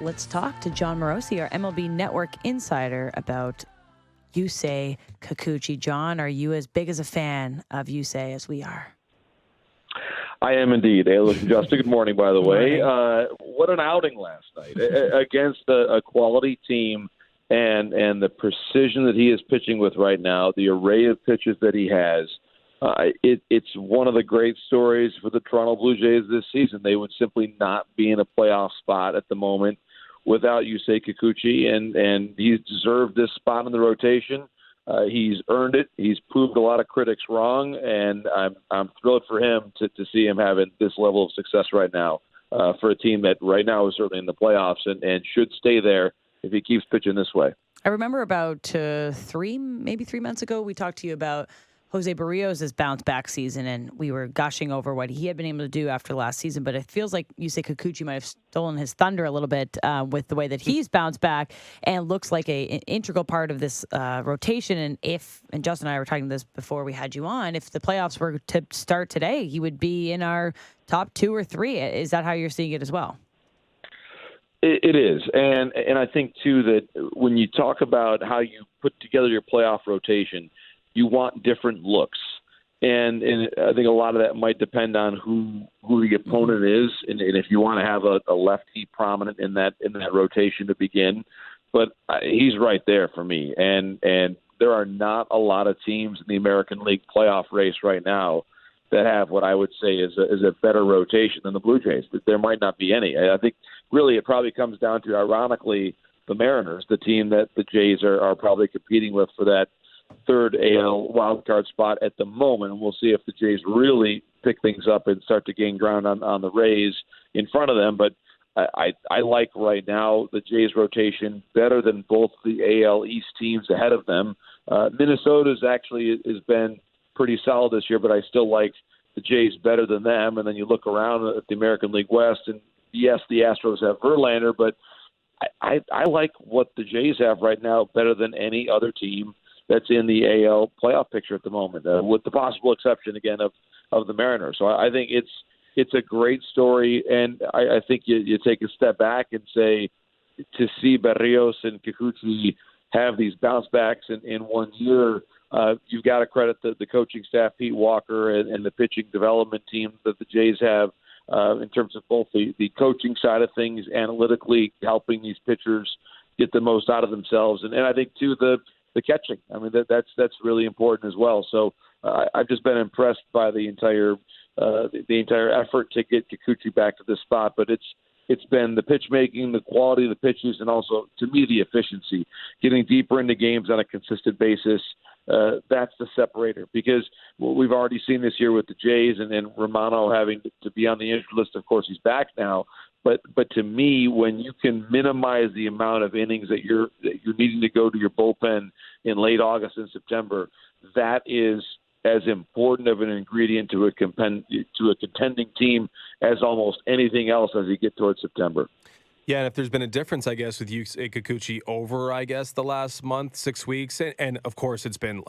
Let's talk to Jon Morosi, our MLB Network insider, about Yusei Kikuchi. John, are you as big as a fan of Yusei as we are? I am indeed. Ailish and Justin, good morning, by the way. What an outing last night against a quality team and the precision that he is pitching with right now, the array of pitches that he has. It's one of the great stories for the Toronto Blue Jays this season. They would simply not be in a playoff spot at the moment without Yusei Kikuchi, and he's deserved this spot in the rotation. He's earned it. He's proved a lot of critics wrong, and I'm thrilled for him to see him having this level of success right now for a team that right now is certainly in the playoffs and should stay there if he keeps pitching this way. I remember about 3 months ago, we talked to you about Jose Barrios' bounce-back season, and we were gushing over what he had been able to do after last season. But it feels like Yusei Kikuchi might have stolen his thunder a little bit with the way that he's bounced back and looks like an integral part of this rotation. And Justin and I were talking this before we had you on, if the playoffs were to start today, he would be in our top 2 or 3. Is that how you're seeing it as well? It is. And I think, too, that when you talk about how you put together your playoff rotation, you want different looks. And I think a lot of that might depend on who the opponent is, and if you want to have a lefty prominent in that rotation to begin. But he's right there for me. And there are not a lot of teams in the American League playoff race right now that have what I would say is a better rotation than the Blue Jays. There might not be any. I think really it probably comes down to, ironically, the Mariners, the team that the Jays are probably competing with for that third AL wildcard spot at the moment. And we'll see if the Jays really pick things up and start to gain ground on the Rays in front of them. But I like right now the Jays rotation better than both the AL East teams ahead of them. Minnesota's actually has been pretty solid this year, but I still like the Jays better than them. And then you look around at the American League West, and yes, the Astros have Verlander, but I like what the Jays have right now better than any other team that's in the AL playoff picture at the moment, with the possible exception, again, of the Mariners. So I think it's a great story, and I think you take a step back and say, to see Barrios and Kikuchi have these bounce backs in 1 year, you've got to credit the coaching staff, Pete Walker, and the pitching development team that the Jays have in terms of both the coaching side of things, analytically helping these pitchers get the most out of themselves. And I think, too, the catching. I mean, that's really important as well. So I've just been impressed by the entire effort to get Kikuchi back to this spot. But it's been the pitch making, the quality of the pitches, and also, to me, the efficiency. Getting deeper into games on a consistent basis, that's the separator. Because we've already seen this year with the Jays, and then Romano having to be on the injured list. Of course, he's back now. But to me, when you can minimize the amount of innings that you're needing to go to your bullpen in late August and September, that is as important of an ingredient to a contending team as almost anything else as you get towards September. Yeah, and if there's been a difference, I guess, with Yusei Kikuchi over, the last month, 6 weeks, and of course it's been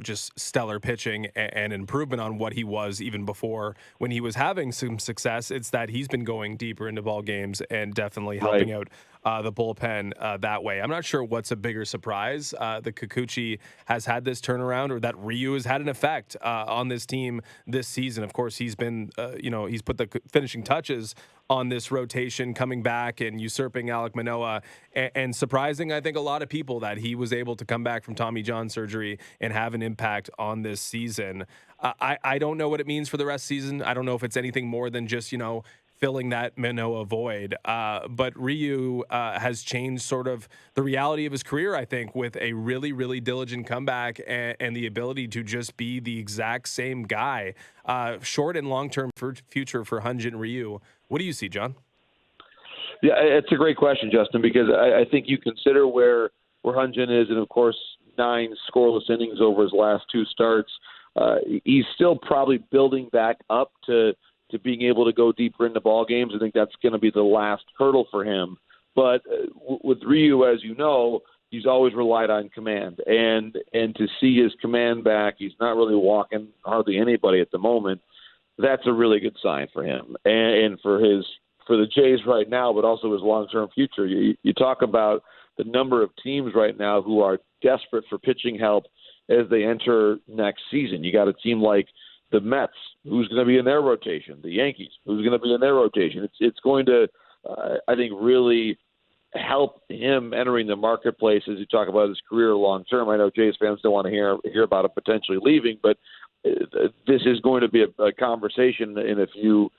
just stellar pitching and improvement on what he was even before when he was having some success, it's that he's been going deeper into ball games and definitely helping out the bullpen that way. I'm not sure what's a bigger surprise, that Kikuchi has had this turnaround or that Ryu has had an effect on this team this season. Of course, he's been, he's put the finishing touches on this rotation, coming back and usurping Alek Manoah, and surprising, I think, a lot of people that he was able to come back from Tommy John surgery and have an impact on this season. I don't know what it means for the rest of the season. I don't know if it's anything more than just, filling that Manoah void. But Ryu has changed sort of the reality of his career, I think, with a really, really diligent comeback and the ability to just be the exact same guy. Short and long-term future for Hyun-jin Ryu. What do you see, John? Yeah, it's a great question, Justin, because I think you consider where Hyun-jin is, and of course 9 scoreless innings over his last 2 starts. He's still probably building back up to being able to go deeper into ball games. I think that's going to be the last hurdle for him. But with Ryu, as you know, he's always relied on command, and to see his command back, he's not really walking hardly anybody at the moment. That's a really good sign for him and for his for the Jays right now, but also his long-term future. You talk about the number of teams right now who are desperate for pitching help as they enter next season. You got a team like the Mets, who's going to be in their rotation, the Yankees, who's going to be in their rotation. It's going to, I think, really help him entering the marketplace as you talk about his career long term. I know Jays fans don't want to hear about him potentially leaving, but this is going to be a conversation in a few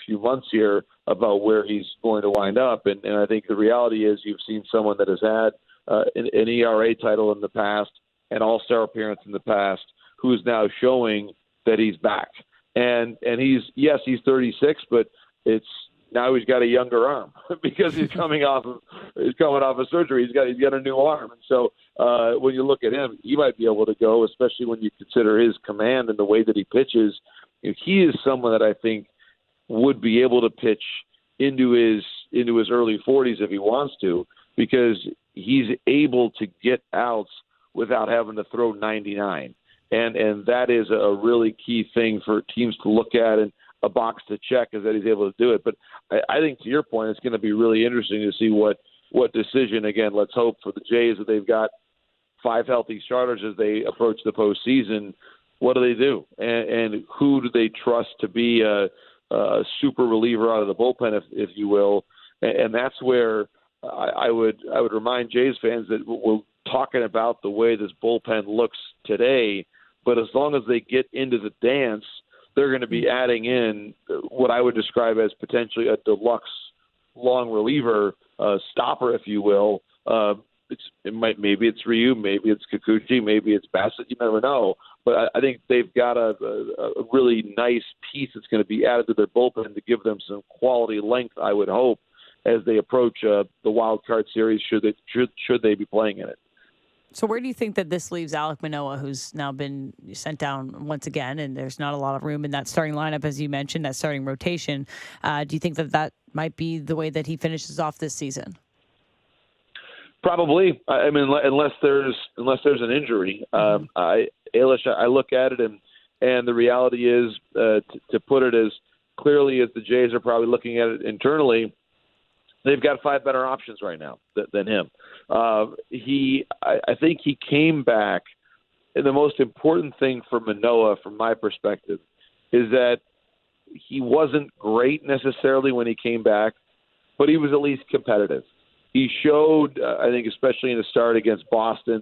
months here about where he's going to wind up. And I think the reality is you've seen someone that has had an ERA title in the past, an all-star appearance in the past, who is now showing that he's back. And he's 36, but it's now he's got a younger arm because he's coming off of surgery. He's got a new arm. And so when you look at him, he might be able to go, especially when you consider his command and the way that he pitches. He is someone that I think would be able to pitch into his early 40s if he wants to, because he's able to get outs without having to throw 99. And that is a really key thing for teams to look at and a box to check, is that he's able to do it. But I think, to your point, it's going to be really interesting to see what decision, again, let's hope for the Jays that they've got 5 healthy starters as they approach the postseason. What do they do? And who do they trust to be a super reliever out of the bullpen, if you will? And that's where I would remind Jays fans that we're talking about the way this bullpen looks today, but as long as they get into the dance, they're going to be adding in what I would describe as potentially a deluxe long reliever stopper, if you will. Maybe it's Ryu, maybe it's Kikuchi, maybe it's Bassett. You never know. But I think they've got a really nice piece that's going to be added to their bullpen to give them some quality length, I would hope, as they approach the wild card series, should they be playing in it. So where do you think that this leaves Alec Manoah, who's now been sent down once again, and there's not a lot of room in that starting lineup, as you mentioned, that starting rotation? Do you think that might be the way that he finishes off this season? Probably. I mean, unless there's an injury. Ailish, I look at it, and the reality is, to put it as clearly as the Jays are probably looking at it internally, they've got 5 better options right now than him. I think he came back, and the most important thing for Manoah, from my perspective, is that he wasn't great necessarily when he came back, but he was at least competitive. He showed, I think, especially in the start against Boston,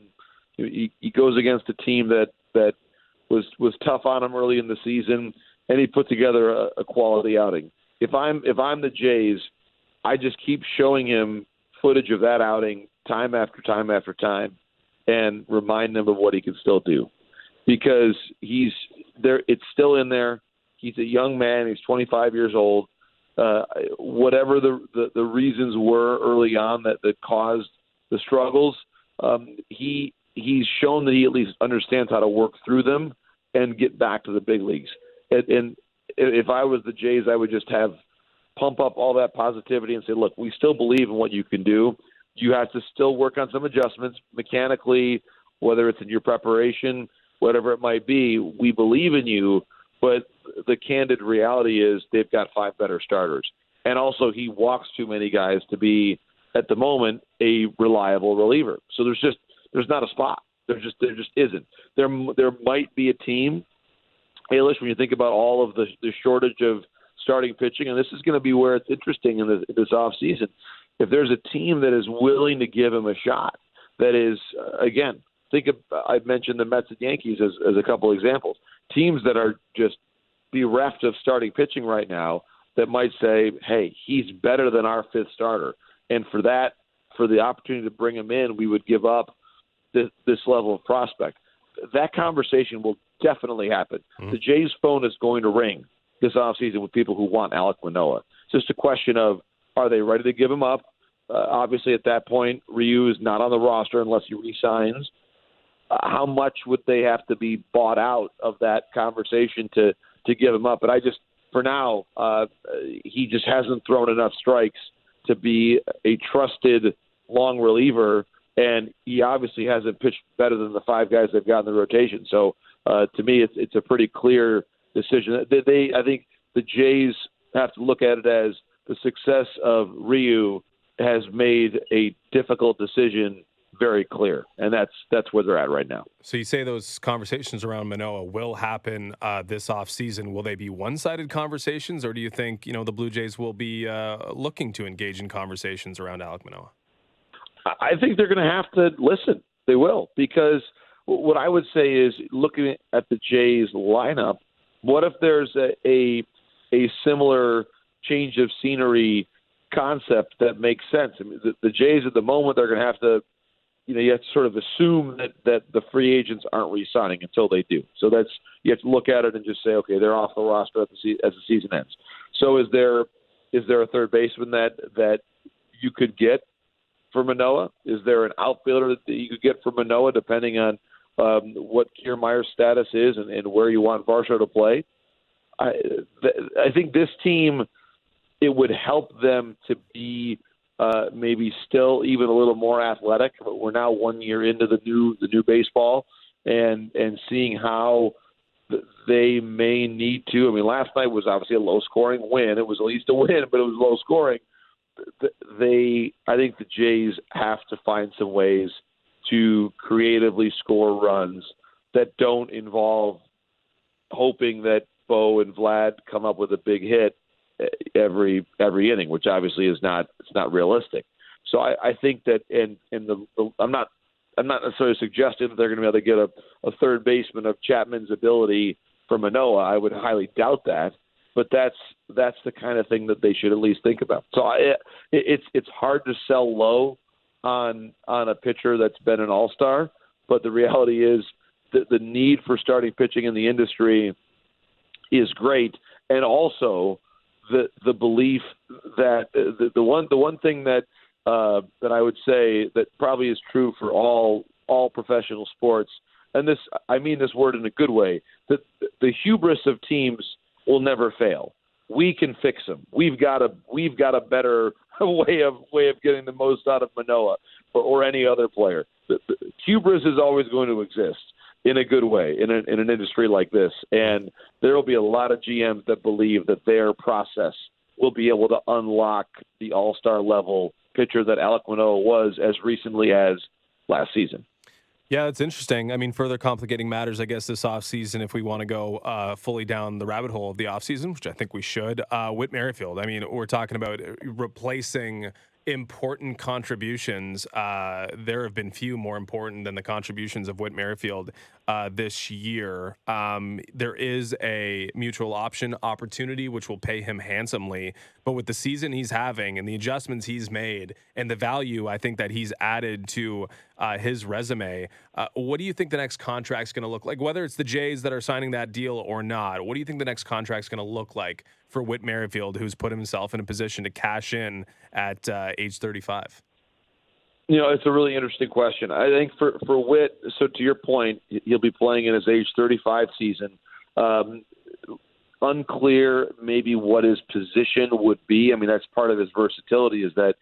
he goes against a team that was tough on him early in the season, and he put together a quality outing. If I'm the Jays, I just keep showing him footage of that outing time after time after time and remind him of what he can still do, because he's there. It's still in there. He's a young man. He's 25 years old. Whatever the reasons were early on that caused the struggles, he's shown that he at least understands how to work through them and get back to the big leagues. And if I was the Jays, I would just pump up all that positivity and say, look, we still believe in what you can do. You have to still work on some adjustments mechanically, whether it's in your preparation, whatever it might be. We believe in you, but the candid reality is they've got 5 better starters. And also he walks too many guys to be, at the moment, a reliable reliever. So there's not a spot. There just isn't. There might be a team, Ailish, when you think about all of the shortage of starting pitching, and this is going to be where it's interesting in this offseason. If there's a team that is willing to give him a shot, that is, again, I've mentioned the Mets and Yankees as a couple examples. Teams that are just bereft of starting pitching right now that might say, hey, he's better than our 5th starter. And for the opportunity to bring him in, we would give up this level of prospect. That conversation will definitely happen. Mm-hmm. The Jays' phone is going to ring this offseason with people who want Alek Manoah. It's just a question of, are they ready to give him up? Obviously, at that point, Ryu is not on the roster unless he resigns. How much would they have to be bought out of that conversation to give him up? But for now, he just hasn't thrown enough strikes to be a trusted long reliever, and he obviously hasn't pitched better than the 5 guys they've got in the rotation. So, to me, it's a pretty clear decision. I think the Jays have to look at it as the success of Ryu has made a difficult decision very clear, and that's where they're at right now. So you say those conversations around Manoah will happen this offseason. Will they be one-sided conversations, or do you think the Blue Jays will be looking to engage in conversations around Alek Manoah? I think they're going to have to listen. They will, because what I would say is, looking at the Jays lineup, what if there's a similar change of scenery concept that makes sense? I mean, the Jays at the moment, they're going to have to, you have to sort of assume that the free agents aren't re-signing until they do. So you have to look at it and just say, okay, they're off the roster as the season ends. So is there a third baseman that you could get for Manoah? Is there an outfielder that you could get for Manoah, depending on what Kiermaier's status is and where you want Varsho to play? I think this team, it would help them to be maybe still even a little more athletic. But we're now 1 year into the new baseball, and seeing how they may need to. I mean, last night was obviously a low-scoring win. It was at least a win, but it was low-scoring. I think the Jays have to find some ways to creatively score runs that don't involve hoping that Bo and Vlad come up with a big hit every inning, which obviously it's not realistic. So I think that I'm not necessarily suggesting that they're going to be able to get a third baseman of Chapman's ability for Manoah. I would highly doubt that, but that's the kind of thing that they should at least think about. So it's hard to sell low on a pitcher that's been an all-star, but the reality is that the need for starting pitching in the industry is great, and also the belief that the one thing that I would say that probably is true for all professional sports, and this, I mean this word in a good way, that the hubris of teams will never fail. We can fix them. We've got a better way of getting the most out of Manoah or any other player. The hubris is always going to exist in a good way in an industry like this, and there will be a lot of GMs that believe that their process will be able to unlock the all-star level pitcher that Alec Manoah was as recently as last season. Yeah, it's interesting. I mean, further complicating matters, I guess, this offseason, if we want to go fully down the rabbit hole of the offseason, which I think we should. Whit Merrifield. I mean, we're talking about replacing important contributions. There have been few more important than the contributions of Whit Merrifield this year. There is a mutual option opportunity, which will pay him handsomely. But with the season he's having and the adjustments he's made and the value I think that he's added to his resume, what do you think the next contract's going to look like? Whether it's the Jays that are signing that deal or not, what do you think the next contract's going to look like for Whit Merrifield, who's put himself in a position to cash in at age 35? It's a really interesting question. I think for Whit, so to your point, he'll be playing in his age 35 season. Unclear maybe what his position would be. I mean, that's part of his versatility, is that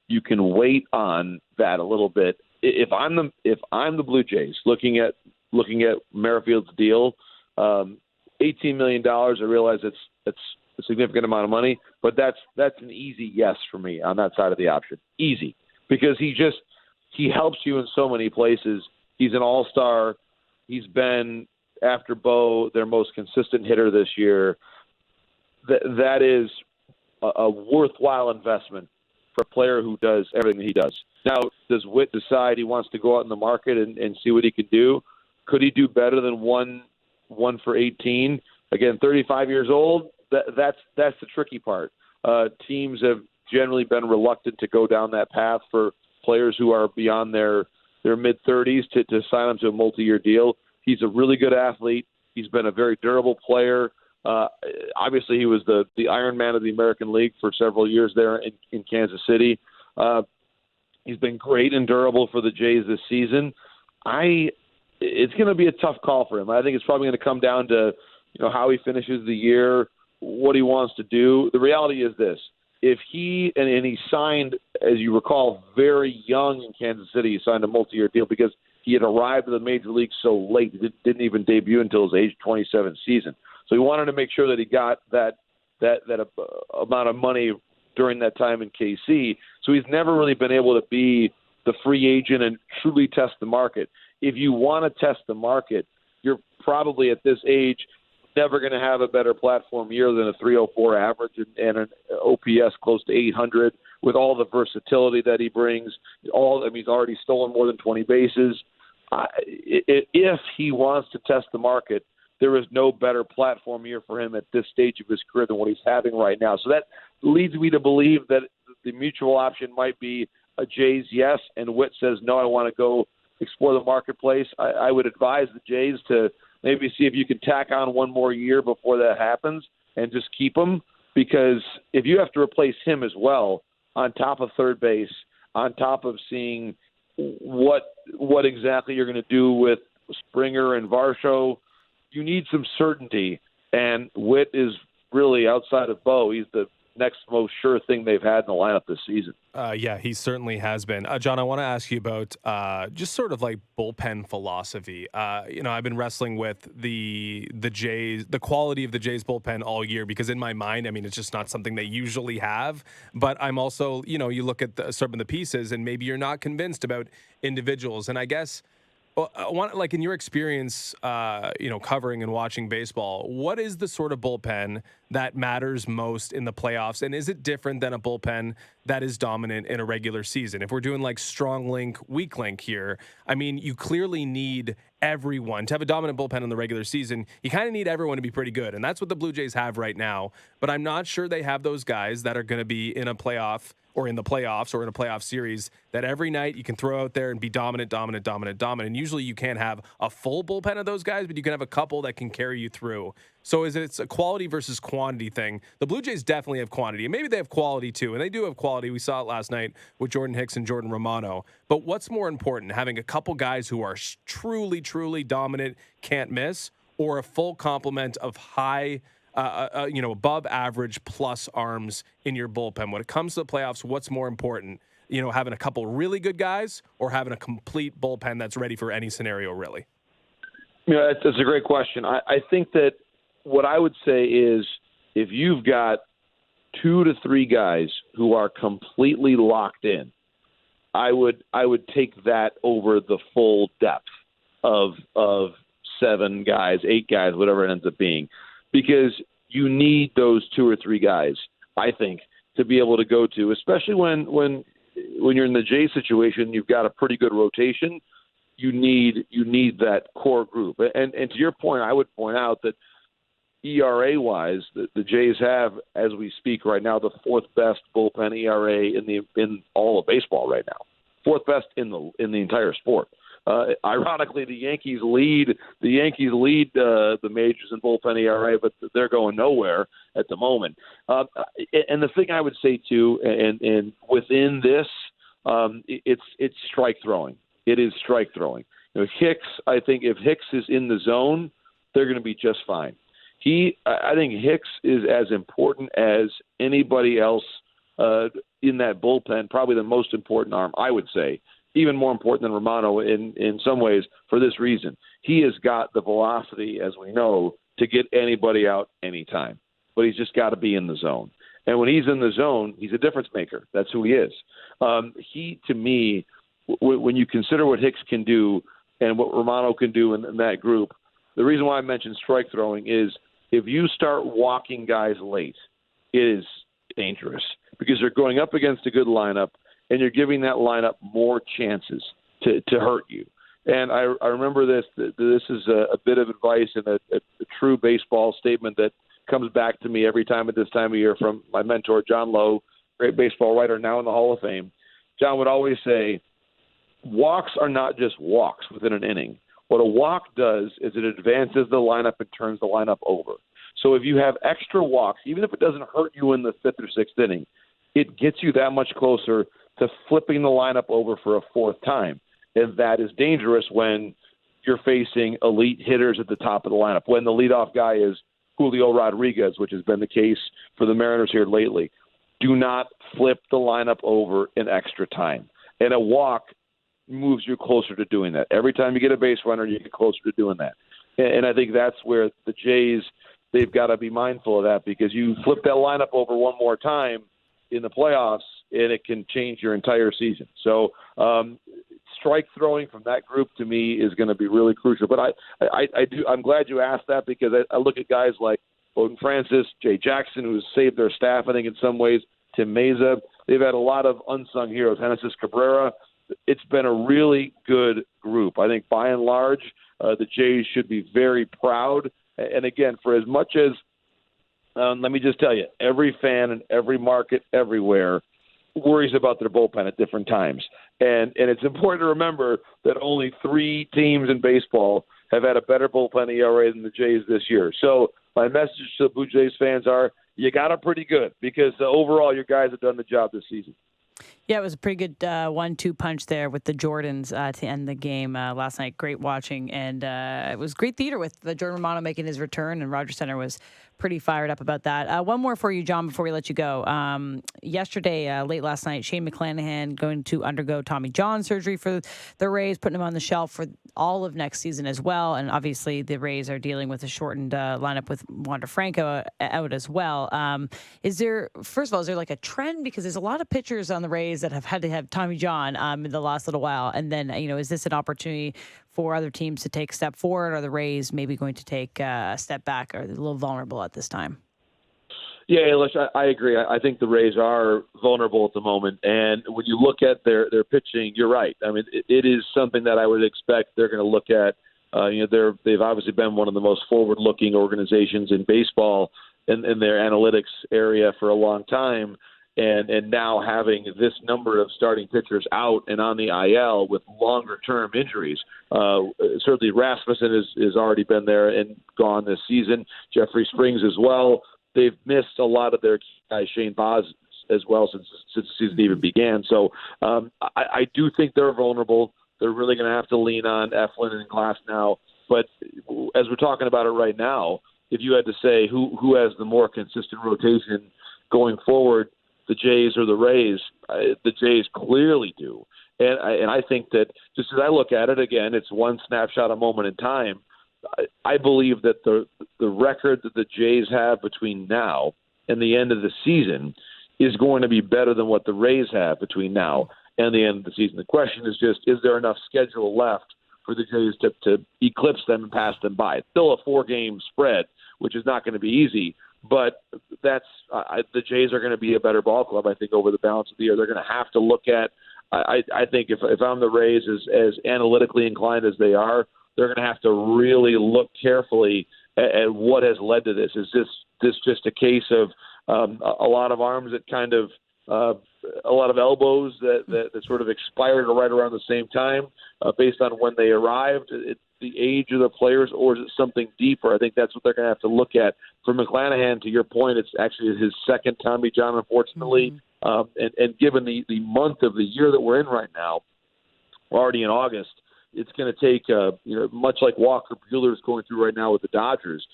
you can wait on that a little bit. If I'm the Blue Jays looking at Merrifield's deal, $18 million, I realize it's a significant amount of money, but that's an easy yes for me on that side of the option. Easy. Because he helps you in so many places. He's an all-star. He's been, after Bo, their most consistent hitter this year. That is a worthwhile investment for a player who does everything that he does. Now, does Whit decide he wants to go out in the market and see what he can do? Could he do better than one for 18? Again, 35 years old. That's the tricky part. Teams have generally been reluctant to go down that path for players who are beyond their mid-30s to sign them to a multi-year deal. He's a really good athlete. He's been a very durable player. Obviously, he was the Iron Man of the American League for several years there in Kansas City. He's been great and durable for the Jays this season. It's going to be a tough call for him. I think it's probably going to come down to how he finishes the year, what he wants to do. The reality is this. If he signed, as you recall, very young in Kansas City, he signed a multi-year deal because he had arrived in the major league so late. He didn't even debut until his age 27 season. So he wanted to make sure that he got that amount of money during that time in KC. So he's never really been able to be the free agent and truly test the market. If you want to test the market, you're probably at this age never going to have a better platform year than a 304 average and an OPS close to 800 with all the versatility that he brings. He's already stolen more than 20 bases. If he wants to test the market, there is no better platform year for him at this stage of his career than what he's having right now. So that leads me to believe that the mutual option might be a Jays yes, and Whit says, no, I want to go explore the marketplace. I would advise the Jays to maybe see if you can tack on one more year before that happens and just keep him, because if you have to replace him as well, on top of third base, on top of seeing what exactly you're going to do with Springer and Varsho, you need some certainty. And Whit is really, outside of Bo, he's the next most sure thing they've had in the lineup this season. Yeah, he certainly has been. John, I want to ask you about just sort of like bullpen philosophy. I've been wrestling with the Jays, the quality of the Jays bullpen all year, because in my mind, it's just not something they usually have. But I'm also, you look at some of the pieces and maybe you're not convinced about individuals. And I guess, I want, like, in your experience, covering and watching baseball, what is the sort of bullpen that matters most in the playoffs? And is it different than a bullpen that is dominant in a regular season? If we're doing like strong link, weak link here, you clearly need everyone to have a dominant bullpen in the regular season. You kind of need everyone to be pretty good. And that's what the Blue Jays have right now. But I'm not sure they have those guys that are going to be in a playoff or in the playoffs or in a playoff series that every night you can throw out there and be dominant. And usually you can't have a full bullpen of those guys, but you can have a couple that can carry you through. So it's a quality versus quantity thing. The Blue Jays definitely have quantity, and maybe they have quality too, and they do have quality. We saw it last night with Jordan Hicks and Jordan Romano. But what's more important, having a couple guys who are truly, truly dominant, can't miss, or a full complement of high above average plus arms in your bullpen? When it comes to the playoffs, what's more important? Having a couple really good guys or having a complete bullpen that's ready for any scenario, really? That's a great question. I think that what I would say is if you've got 2 to 3 guys who are completely locked in, I would take that over the full depth of 7 guys, 8 guys, whatever it ends up being. Because you need those 2 or 3 guys, I think, to be able to go to, especially when you're in the Jays situation, you've got a pretty good rotation. You need that core group. And to your point, I would point out that ERA-wise, the Jays have, as we speak right now, the 4th best bullpen ERA in all of baseball right now. 4th best in the entire sport. Ironically, the Yankees lead the majors in bullpen ERA, but they're going nowhere at the moment. And the thing I would say too, and within this, it's strike throwing. It is strike throwing. Hicks, I think if Hicks is in the zone, they're going to be just fine. I think Hicks is as important as anybody else in that bullpen, probably the most important arm, I would say. Even more important than Romano in some ways for this reason. He has got the velocity, as we know, to get anybody out anytime. But he's just got to be in the zone. And when he's in the zone, he's a difference maker. That's who he is. He, to me, when you consider what Hicks can do and what Romano can do in that group, the reason why I mentioned strike throwing is if you start walking guys late, it is dangerous because you're going up against a good lineup, and you're giving that lineup more chances to hurt you. And I remember this is a bit of advice and a true baseball statement that comes back to me every time at this time of year from my mentor, John Lowe, great baseball writer, now in the Hall of Fame. John would always say, walks are not just walks within an inning. What a walk does is it advances the lineup and turns the lineup over. So if you have extra walks, even if it doesn't hurt you in the 5th or 6th inning, it gets you that much closer to flipping the lineup over for a 4th time. And that is dangerous when you're facing elite hitters at the top of the lineup, when the leadoff guy is Julio Rodriguez, which has been the case for the Mariners here lately. Do not flip the lineup over in extra time. And a walk moves you closer to doing that. Every time you get a base runner, you get closer to doing that. And I think that's where the Jays, they've got to be mindful of that, because you flip that lineup over one more time, in the playoffs, and it can change your entire season. So strike throwing from that group to me is going to be really crucial. But I'm glad you asked that, because I look at guys like Bowden Francis, Jay Jackson, who's saved their staff, I think, in some ways, Tim Meza. They've had a lot of unsung heroes. Genesis Cabrera. It's been a really good group. I think by and large, the Jays should be very proud. And again, for as much as, let me just tell you, every fan in every market everywhere worries about their bullpen at different times. And it's important to remember that only 3 teams in baseball have had a better bullpen ERA than the Jays this year. So my message to the Blue Jays fans are, you got it pretty good, because overall your guys have done the job this season. Yeah, it was a pretty good 1-2 punch there with the Jordans to end the game last night. Great watching, and it was great theater with the Jordan Romano making his return, and Rogers Center was pretty fired up about that. One more for you, John, before we let you go. Yesterday, late last night, Shane McClanahan going to undergo Tommy John surgery for the Rays, putting him on the shelf for all of next season as well. And obviously, the Rays are dealing with a shortened lineup with Wander Franco out as well. First of all, is there like a trend? Because there's a lot of pitchers on the Rays that have had to have Tommy John in the last little while. And then, is this an opportunity for other teams to take a step forward? Are the Rays maybe going to take a step back? Or are they a little vulnerable at this time? Yeah, Ailish, I agree. I think the Rays are vulnerable at the moment. And when you look at their pitching, you're right. I mean, it is something that I would expect they're going to look at. They've obviously been one of the most forward-looking organizations in baseball in their analytics area for a long time. And now having this number of starting pitchers out and on the IL with longer-term injuries. Certainly Rasmussen has already been there and gone this season. Jeffrey Springs as well. They've missed a lot of their guys, Shane Baz as well, since the season even began. So I do think they're vulnerable. They're really going to have to lean on Eflin and Glass now. But as we're talking about it right now, if you had to say who has the more consistent rotation going forward, the Jays or the Rays, the Jays clearly do. And I think that, just as I look at it, again, it's one snapshot, a moment in time. I believe that the record that the Jays have between now and the end of the season is going to be better than what the Rays have between now and the end of the season. The question is just, is there enough schedule left for the Jays to eclipse them and pass them by? It's still a 4-game spread, which is not going to be easy. But the Jays are going to be a better ball club, I think, over the balance of the year. They're going to have to look at, I think if I'm the Rays, as analytically inclined as they are, they're going to have to really look carefully at what has led to this. Is this just a case of a lot of arms that kind of a lot of elbows that sort of expired right around the same time based on when they arrived, the age of the players, or is it something deeper? I think that's what they're going to have to look at. For McClanahan, to your point, it's actually his second Tommy John, unfortunately. And given the month of the year that we're in right now, already in August, it's going to take, much like Walker Buehler is going through right now with the Dodgers,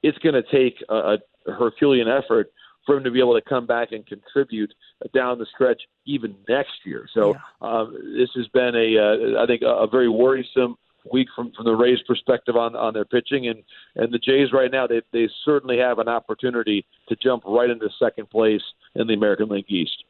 it's going to take a Herculean effort for him to be able to come back and contribute down the stretch even next year. So this has been I think a very worrisome week from the Rays' perspective on their pitching, and the Jays right now, they certainly have an opportunity to jump right into second place in the American League East.